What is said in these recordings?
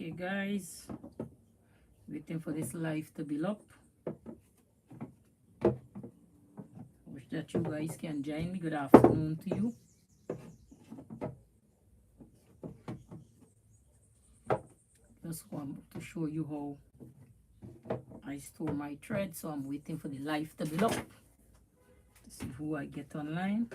Okay guys, waiting for this live to build up. Wish that you guys can join me. Good afternoon to you. Just want to show you how I store my thread, so I'm waiting for the live to build up to see who I get online.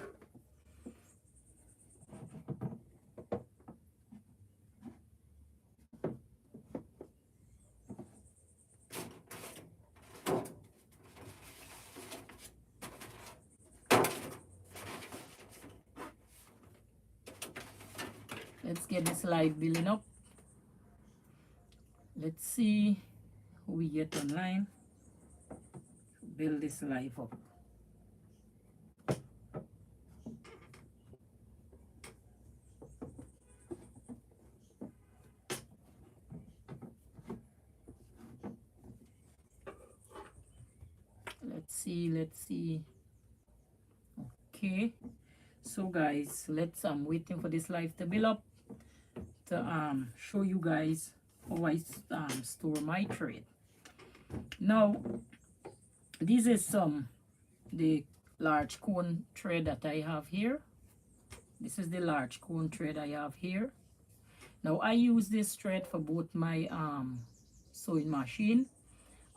Let's get this live building up. Let's see who we get online. Build this live up. Let's see. Okay. So guys, I'm waiting for this live to build up to show you guys how I store my thread. Now, this is the large cone thread that I have here. This is the large cone thread I have here. Now I use this thread for both my sewing machine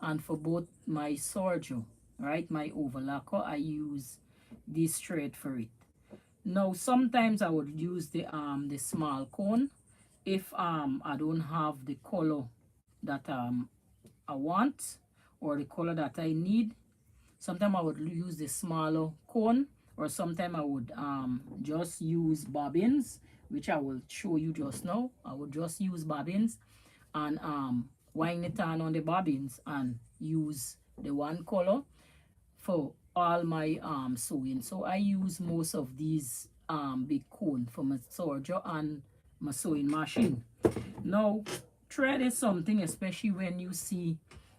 and for both my sergio, right? My overlocker, I use this thread for it. Now sometimes I would use the small cone if I don't have the color that I want or the color that I need. Sometimes I would use the smaller cone, or sometimes I would just use bobbins, which I will show you just now. I would just use bobbins and wind it on the bobbins and use the one color for all my sewing. So I use most of these big cone for my sergio and my sewing machine. Now, thread is something, especially when you see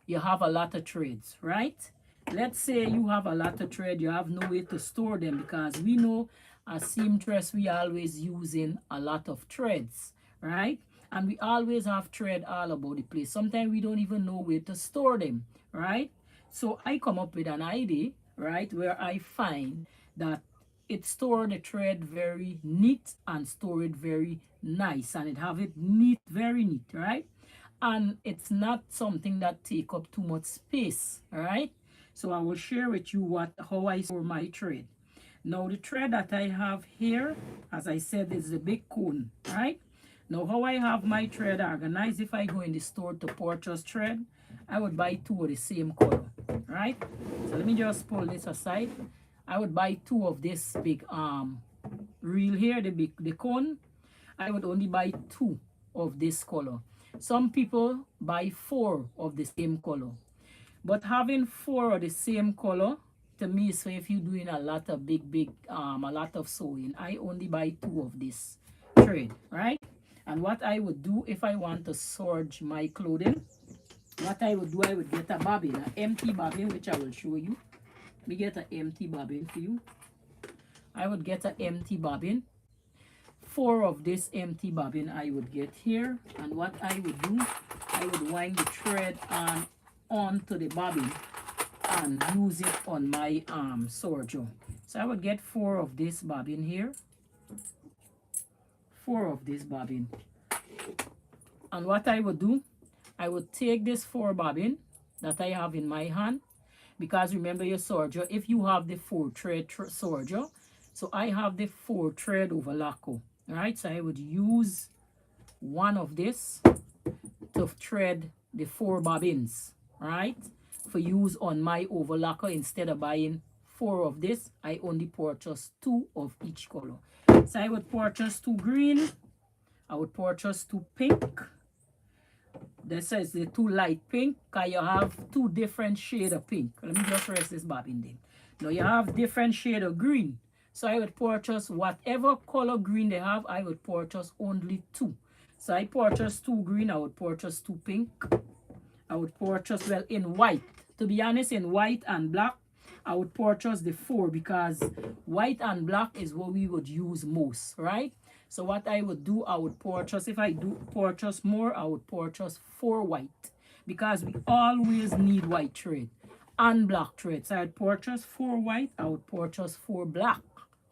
you have a lot of threads, right? Let's say you have a lot of thread, you have no way to store them, because we know as seamstress we always using a lot of threads, right? And we always have thread all about the place. Sometimes we don't even know where to store them, right? So I come up with an idea, right, where I find that it store the thread very neat and store it very nice, and it have it neat, very neat, right? And it's not something that take up too much space, right? So I will share with you how I store my thread. Now the thread that I have here, as I said, is the big cone, right? Now how I have my thread organized, if I go in the store to purchase thread, I would buy two of the same color, right? So let me just pull this aside. I would buy two of this big reel here, the cone. I would only buy two of this color. Some people buy four of the same color. But having four of the same color, to me, so if you're doing a lot of a lot of sewing, I only buy two of this thread, right? And what I would do if I want to serge my clothing, what I would do, I would get a bobbin, an empty bobbin, which I will show you. Let me get an empty bobbin for you. I would get an empty bobbin. Four of this empty bobbin I would get here. And what I would do, I would wind the thread onto the bobbin and use it on my sergio. So I would get four of this bobbin here. Four of this bobbin. And what I would do, I would take this four bobbin that I have in my hand, because remember your sergio, if you have the four thread sergio, so I have the four thread overlocker, right? So I would use one of this to thread the four bobbins, right, for use on my overlocker. Instead of buying four of this, I only purchase two of each color. So I would purchase two green, I would purchase two pink. This is the two light pink, because you have two different shades of pink. Let me just rest this bobbin then. Now you have different shade of green, so I would purchase whatever color green they have. I would purchase only two. So I purchase two green, I would purchase two pink. I would purchase, well, in white. To be honest, in white and black, I would purchase the 4 because white and black is what we would use most, right? So what I would do, I would purchase, if I do purchase more, I would purchase 4 white because we always need white thread and black thread. So I'd purchase 4 white, I would purchase 4 black,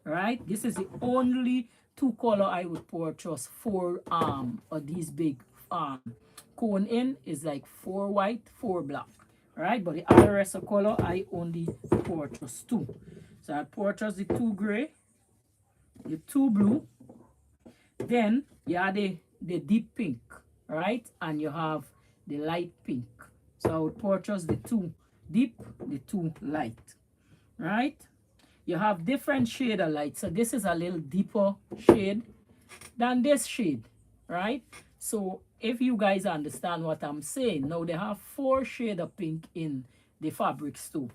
right? This is the only 2 color I would purchase for of these big cone in is like 4 white, 4 black, right? But the other rest of color I only purchase 2. So I purchase the 2 gray, the 2 blue, then you have the deep pink, right? And you have the light pink. So I would purchase the 2 deep, the 2 light, right? You have different shade of light. So this is a little deeper shade than this shade, right? So if you guys understand what I'm saying, now they have 4 shades of pink in the fabric store.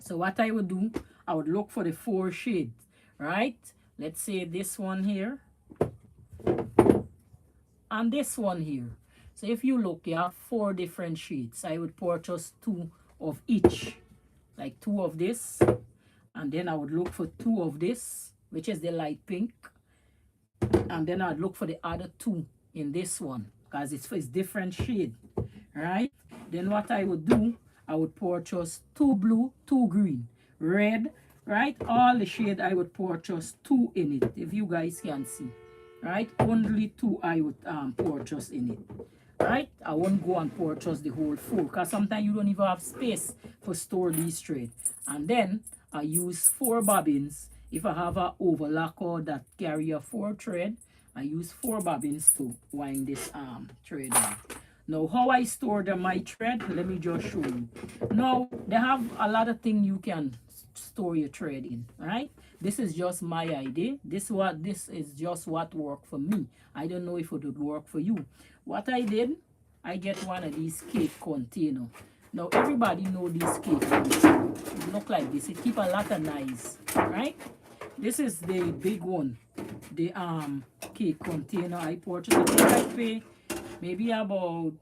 So what I would do, I would look for the 4 shades, right? Let's say this one here and this one here. So if you look, you have 4 different shades. I would purchase 2 of each, like 2 of this, and then I would look for 2 of this, which is the light pink, and then I'd look for the other 2 in this one because it's different shade, right? Then what I would do, I would purchase 2 blue, 2 green, red, right? All the shade I would purchase 2 in it, if you guys can see, right? Only 2 I would purchase in it, right? I won't go and purchase the whole 4 because sometimes you don't even have space for store these thread. And then I use 4 bobbins. If I have a overlocker that carry a 4 thread, I use 4 bobbins to wind this thread on. Now how I store my thread, let me just show you. Now they have a lot of things you can store your thread in, right? This is just my idea. This is just what worked for me. I don't know if it would work for you. What I did, I get one of these cake container. Now everybody know these cake container. It look like this. It keep a lot of nice, right? This is the big one, the cake container I purchased. I think I pay maybe about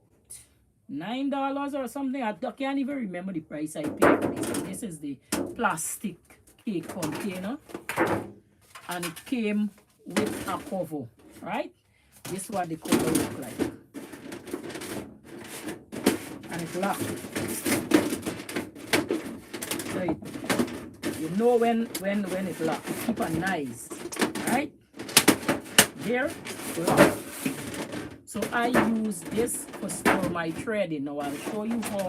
$9 or something. I can't even remember the price I paid for this. This is the plastic cake container, and it came with a cover, right? This is what the cover look like, and it's locked. So you know when it's locked, it keep a nice, right? There, locked. So I use this to store my threading. Now I'll show you how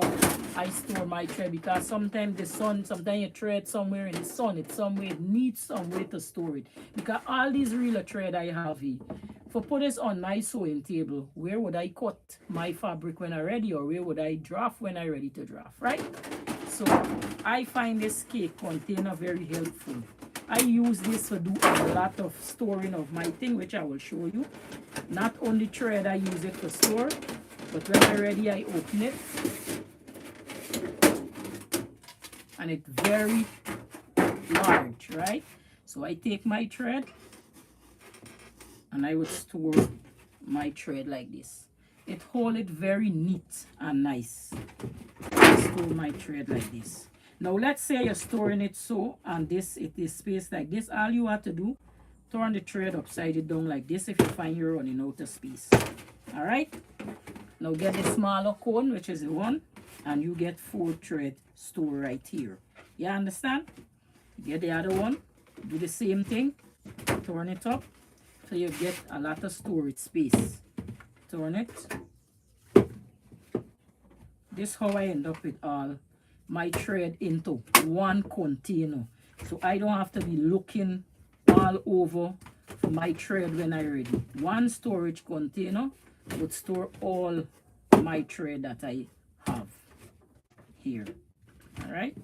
I store my thread because sometimes the sun, sometimes you thread somewhere in the sun, it's somewhere, it needs some way to store it. Because all these real thread I have here, for put this on my sewing table, where would I cut my fabric when I'm ready, or where would I draft when I'm ready to draft, right? So I find this cake container very helpful. I use this to do a lot of storing of my thing, which I will show you. Not only thread I use it to store, but when I'm ready I open it. And it's very large, right? So I take my thread and I would store my thread like this. It hold it very neat and nice. I store my thread like this. Now let's say you're storing it so, and this it is spaced like this. All you have to do, turn the thread upside it down like this if you find you're running out of space. All right. Now get the smaller cone, which is the one, and you get 4 thread store right here. You understand? Get the other one, do the same thing, turn it up, so you get a lot of storage space. Turn it. This is how I end up with all my thread into one container, so I don't have to be looking all over for my thread when I'm ready. One storage container would store all my thread that I have here. All right.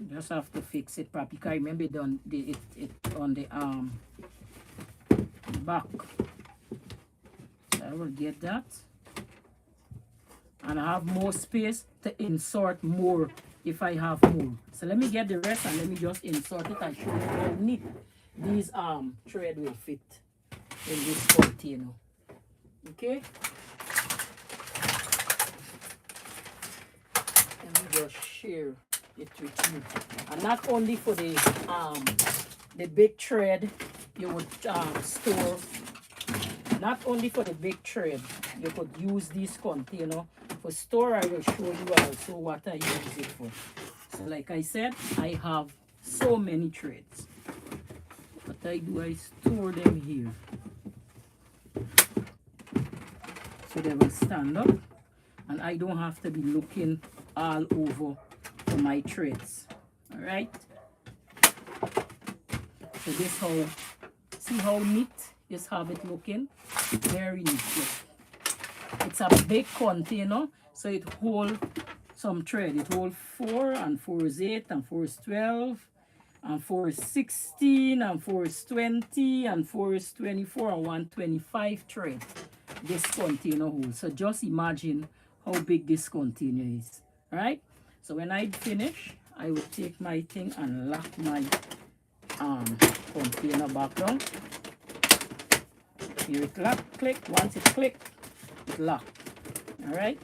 Just have to fix it properly. Because remember it on the back. So I will get that, and I have more space to insert more if I have more. So let me get the rest and let me just insert it and show you how neat these thread will fit in this container. Okay, let me just share it with you. And not only for the big thread you would store, not only for the big thread, you could use this container for store. I will show you also what I use it for. So like I said, I have so many threads. What I do, I store them here, so they will stand up and I don't have to be looking all over for my threads. All right, so this how, see how neat this have it looking, very neat. It's a big container, so it hold some thread. It hold 4 and 4 is 8 and 4 is 12 and 4 is 16 and 4 is 20 and 4 is 24 and 125 thread this container holds. So just imagine how big this container is. All right, so when I finish, I will take my thing and lock my container back down. Here it lock, click. Once it click, it lock. All right,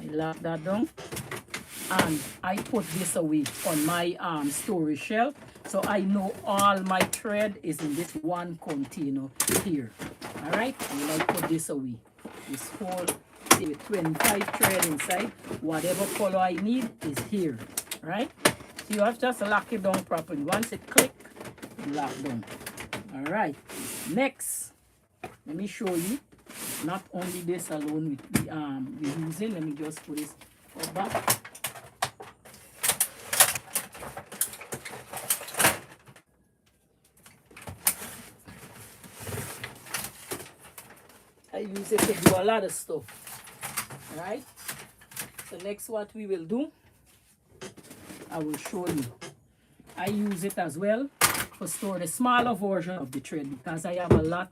I lock that down and I put this away on my storage shelf, so I know all my thread is in this one container here. All right, and I put this away. This whole, say, 25 thread inside. Whatever color I need is here. All right, so you have to just lock it down properly. Once it click, it lock down. All right, next, let me show you. Not only this alone we're using. Let me just put this back. I use it to do a lot of stuff. All right, so next what we will do, I will show you. I use it as well for store the smaller version of the thread, because I have a lot.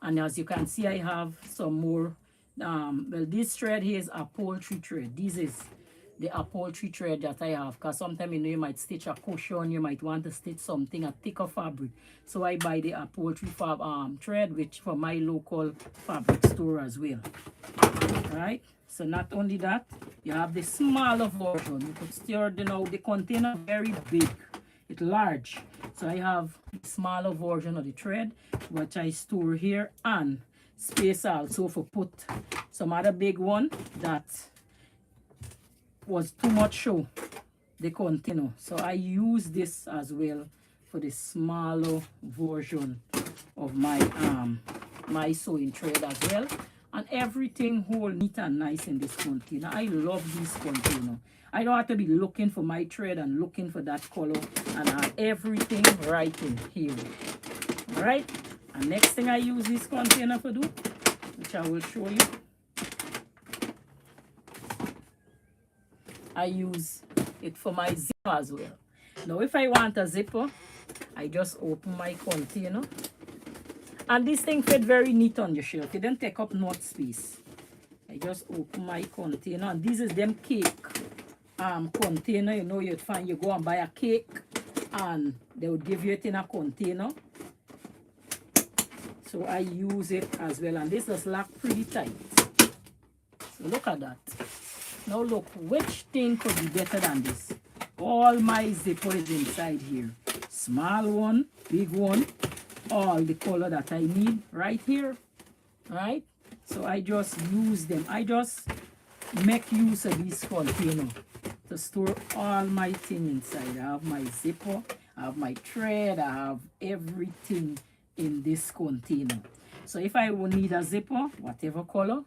And as you can see, I have some more. Well, this thread here is upholstery thread. This is the upholstery thread that I have, because sometimes, you know, you might stitch a cushion, you might want to stitch something, a thicker fabric. So I buy the upholstery thread, which from my local fabric store as well. Right? So not only that, you have the smaller version. You could store, you know, the container very big. It's large, so I have a smaller version of the thread which I store here, and space also for put some other big one that was too much show the container. So I use this as well for the smaller version of my my sewing thread as well. And everything hold neat and nice in this container. I love this container. I don't have to be looking for my thread and looking for that color, and I have everything right in here. All right, and next thing I use this container for do, which I will show you, I use it for my zipper as well. Now if I want a zipper, I just open my container, and this thing fit very neat on your shelf. It don't take up much space. I just open my container, and this is them cake container. You know, you'd find, you go and buy a cake and they would give you it in a container. So I use it as well, and this does lock pretty tight. So look at that. Now look, which thing could be better than this? All my zipper is inside here. Small one, big one, all the color that I need right here. Right? So I just use them. I just make use of this container to store all my thing inside. I have my zipper, I have my thread, I have everything in this container. So if I will need a zipper, whatever color,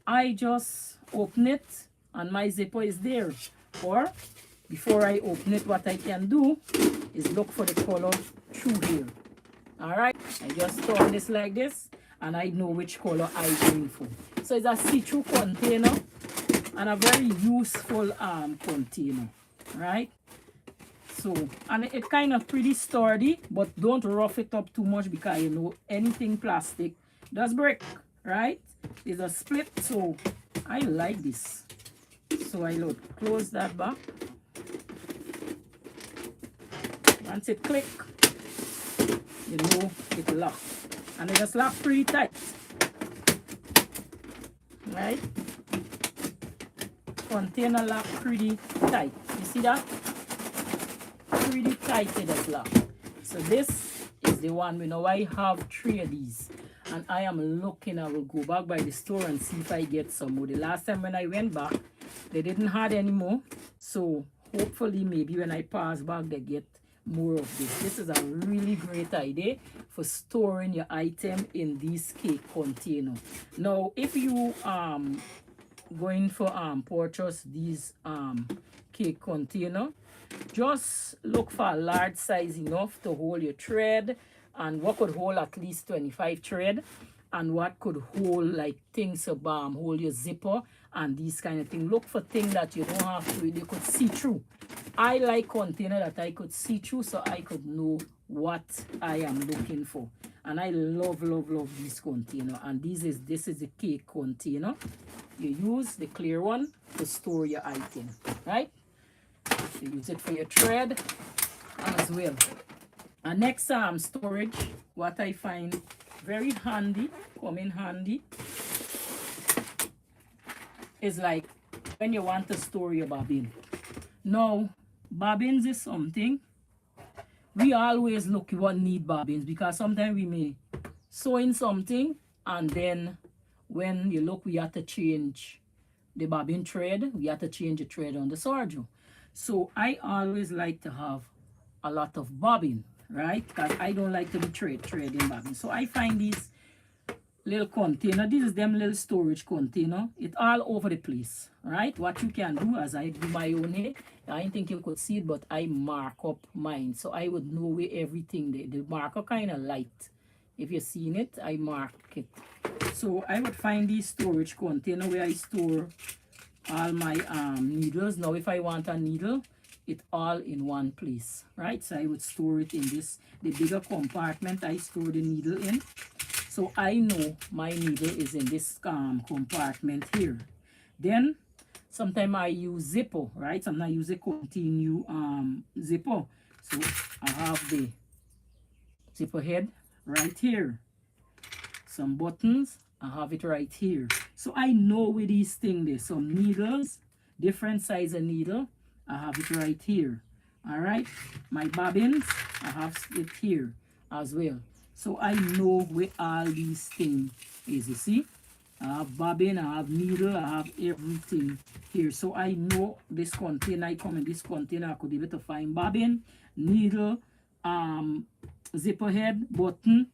I just open it and my zipper is there. Or before I open it, what I can do is look for the color through here. All right, I just turn this like this and I know which color I'm going for. So it's a see-through container and a very useful container, right? So, and it kind of pretty sturdy, but don't rough it up too much, because you know anything plastic does break, right? It's a split, so I like this. So I would close that back. Once it click, you know it lock. And it just lock pretty tight. Right? Container lock pretty tight. You see that? Pretty tight it is lock. So this is the one. We know I have 3 of these. And I am looking, I will go back by the store and see if I get some more. The last time when I went back, they didn't have any more. So hopefully maybe when I pass back, they get more of this. This is a really great idea for storing your item in this cake container. Now, if you going for purchase these cake container, just look for a large size enough to hold your thread, and what could hold at least 25 thread, and what could hold like things to hold your zipper and these kind of things. Look for things that you don't have to, you could see through. I like container that I could see through so I could know what I am looking for. And I love this container. And this is the cake container. You use the clear one to store your item, right? You use it for your thread as well. And next storage, what I find very handy, come in handy, is like when you want to store your bobbin. Now, bobbins is something we always look what need bobbins, because sometimes we may sew in something and then when you look we have to change the bobbin thread, we have to change the thread on the serger. So I always like to have a lot of bobbin, right? Because I don't like to be threading bobbin. So I find these little container. This is them little storage container. It's all over the place, right? What you can do, as I do my own here, I don't think you could see it, but I mark up mine so I would know where everything there. The marker kind of light. If you've seen it, I mark it. So I would find these storage container where I store all my needles. Now if I want a needle, it all in one place, right? So I would store it in this, the bigger compartment I store the needle in. So I know my needle is in this compartment here. Then sometimes I use zipper, right? Sometimes I use a continue zipper. So I have the zipper head right here. Some buttons, I have it right here. So I know with these things there's some needles, different size of needle, I have it right here. All right, my bobbins, I have it here as well. So I know where all these things is, you see. I have bobbin, I have needle, I have everything here. So I know this container, I come in this container, I could be able to find bobbin, needle, zipper head, button,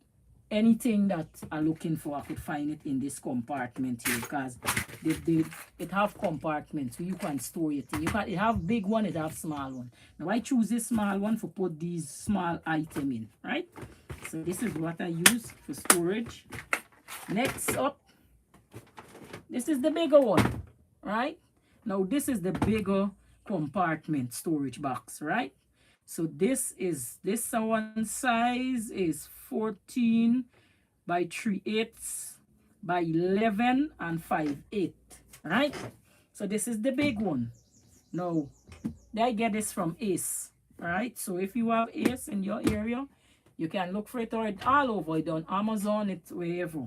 anything that I'm looking for, I could find it in this compartment here, because it have compartments where you can store your thing. It have big one, it have small one. Now I choose this small one for put these small item in, right? So this is what I use for storage. Next up, this is the bigger one, right? Now this is the bigger compartment storage box, right? So this one size is 14 by 3/8 by 11 and 5/8, right? So this is the big one. Now, I get this from Ace, right? So if you have Ace in your area, you can look for it or all over it on Amazon, it's wherever.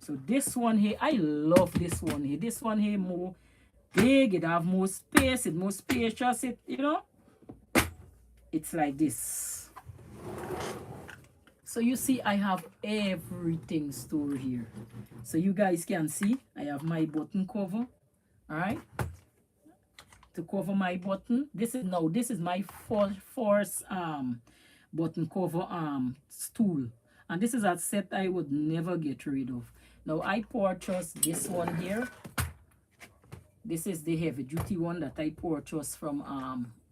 So this one here, I love this one here. This one here more big, it have more space, it's more spacious, it, you know. It's like this. So you see I have everything stored here. So you guys can see I have my button cover, all right, to cover my button. This is my first button cover stool, and this is a set I would never get rid of. Now I purchased this one here. This is the heavy duty one that I purchased from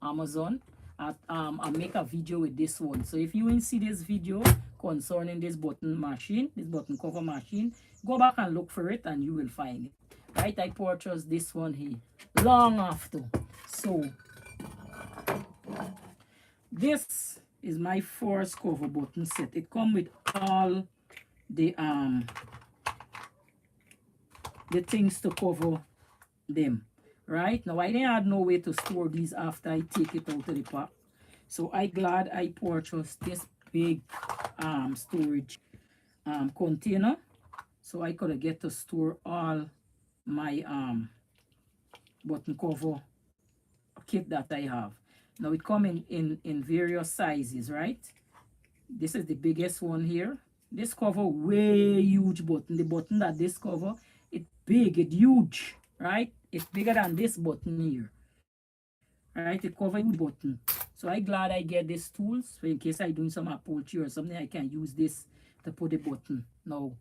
Amazon. I'll make a video with this one. So if you want to see this video concerning this button machine, this button cover machine, go back and look for it and you will find it. Right, I purchased this one here long after. So this is my first cover button set. It comes with all the things to cover them. right? Now I didn't have no way to store these after I take it out of the pack. So I glad I purchased this big storage container, so I could get to store all my button cover kit that I have. Now it come in various sizes, right? This is the biggest one here. This cover way huge button. The button that this cover, it big, it huge, right? It's bigger than this button here, right? It cover huge button. So I glad I get these tools, so in case I doing some upholstery or something, I can use this to put the button. Now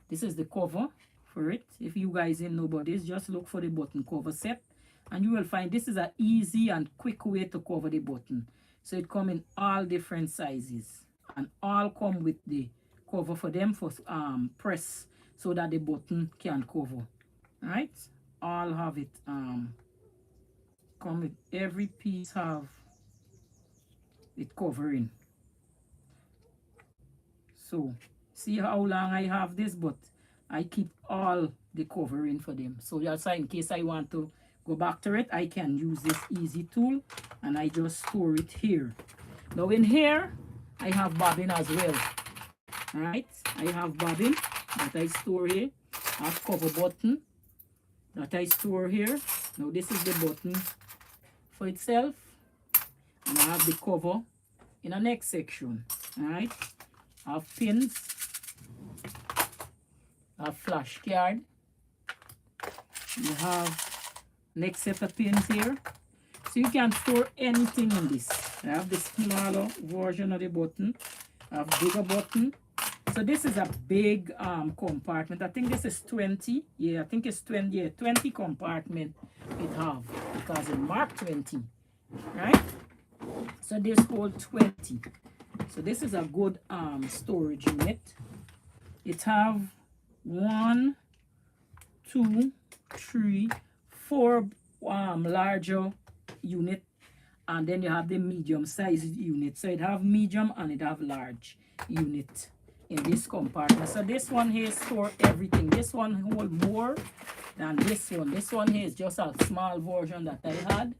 this is the cover for it. If you guys didn't know about this, just look for the button cover set, and you will find this is an easy and quick way to cover the button. So it come in all different sizes, and all come with the cover for them for press, so that the button can cover. Right? All have it come with every piece have it covering. So see how long I have this, but I keep all the covering for them. So that's why in case I want to go back to it, I can use this easy tool and I just store it here. Now in here, I have bobbin as well. Alright, I have bobbin that I store here. I have cover button that I store here. Now this is the button for itself. And I have the cover in the next section. Alright, I have pins. I have flash card. You have next set of pins here. So you can store anything in this. I have the smaller version of the button. I have bigger button. So this is a big compartment. I think this is 20. Yeah, I think it's 20. Yeah, 20 compartment it have, because it marked 20. Right? So this hold 20. So this is a good storage unit. It have 1, 2, 3, 4 larger unit, and then you have the medium size unit. So it have medium and it have large unit in this compartment. So this one here store everything. This one hold more than this one. This one here is just a small version that I had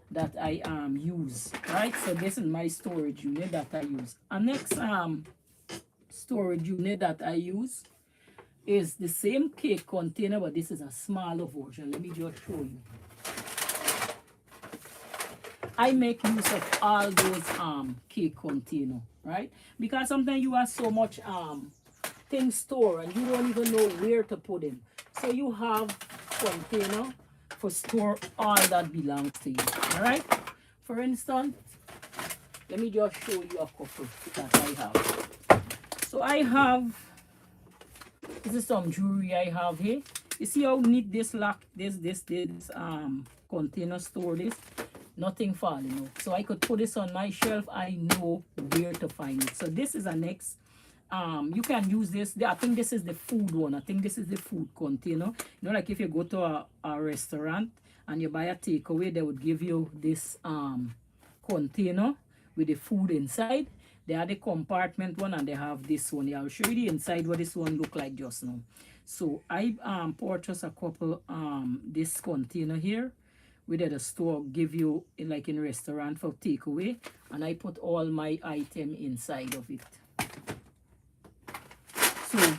that I use, right? So this is my storage unit that I use. And next storage unit that I use is the same cake container, but this is a smaller version. Let me just show you. I make use of all those cake container, right? Because sometimes you have so much things stored and you don't even know where to put them. So you have container for store all that belongs to you. All right? For instance, let me just show you a couple that I have. So I have, this is some jewelry I have here. You see how neat this lock, this container store this? Nothing falling out. So I could put this on my shelf. I know where to find it. So this is a next. You can use this. I think this is the food one. I think this is the food container. You know, like if you go to a restaurant and you buy a takeaway, they would give you this container with the food inside. They have the compartment one and they have this one. Yeah, I'll show you the inside what this one look like just now. So I purchased a couple this container here. We did a store give you like in restaurant for takeaway, and I put all my item inside of it. So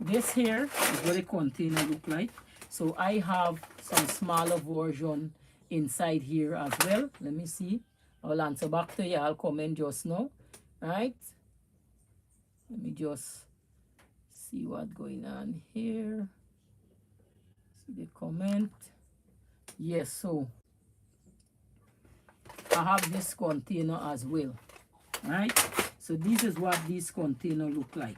this here is what the container look like. So I have some smaller version inside here as well. Let me see. I'll answer back to you. I'll comment just now. Right? Let me just see what's going on here. See the comment. Yes, so I have this container as well, right? So this is what this container look like.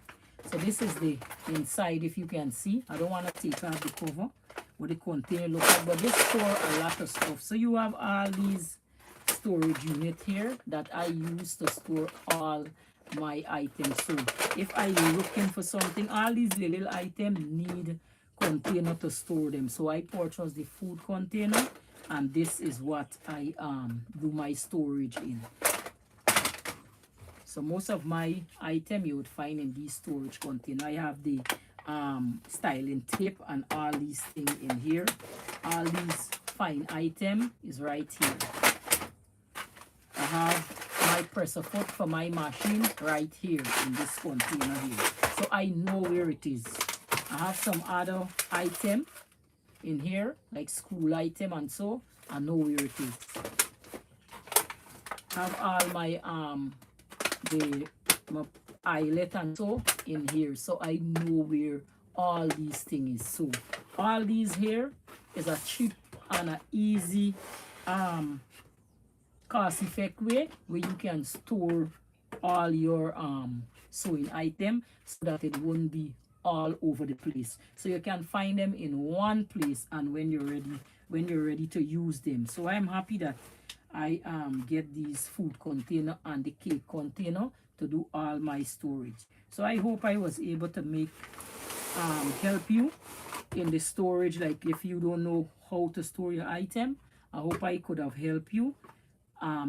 So this is the inside, if you can see. I don't want to take out the cover, what the container look like, but this store a lot of stuff. So you have all these storage unit here that I use to store all my items. So if I'm looking for something, all these little items need container to store them. So I purchased the food container, and this is what I do my storage in. So most of my item you would find in these storage container. I have the styling tape and all these things in here. All these fine item is right here. I have my pressure foot for my machine right here in this container here, so I know where it is. I have some other item in here like school item, and so I know where it is. I have all my my eyelet and so in here, so I know where all these things is. So all these here is a cheap and a easy cost effect way where you can store all your sewing item so that it won't be all over the place, so you can find them in one place and when you're ready to use them. So I'm happy that I get these food container and the cake container to do all my storage. So I hope I was able to make help you in the storage. Like if you don't know how to store your item, I hope I could have helped you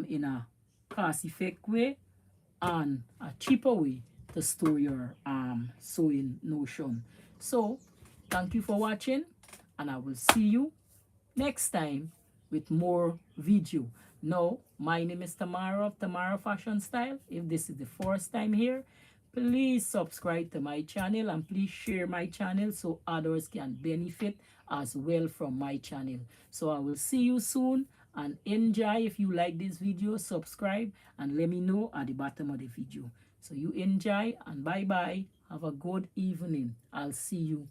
in a cost effective way and a cheaper way to store your sewing notion. So thank you for watching, and I will see you next time with more video. Now, my name is Tamara of Tamara Fashion Style. If this is the first time here, please subscribe to my channel and please share my channel so others can benefit as well from my channel. So I will see you soon, and enjoy. If you like this video, subscribe and let me know at the bottom of the video. So you enjoy, and bye bye. Have a good evening. I'll see you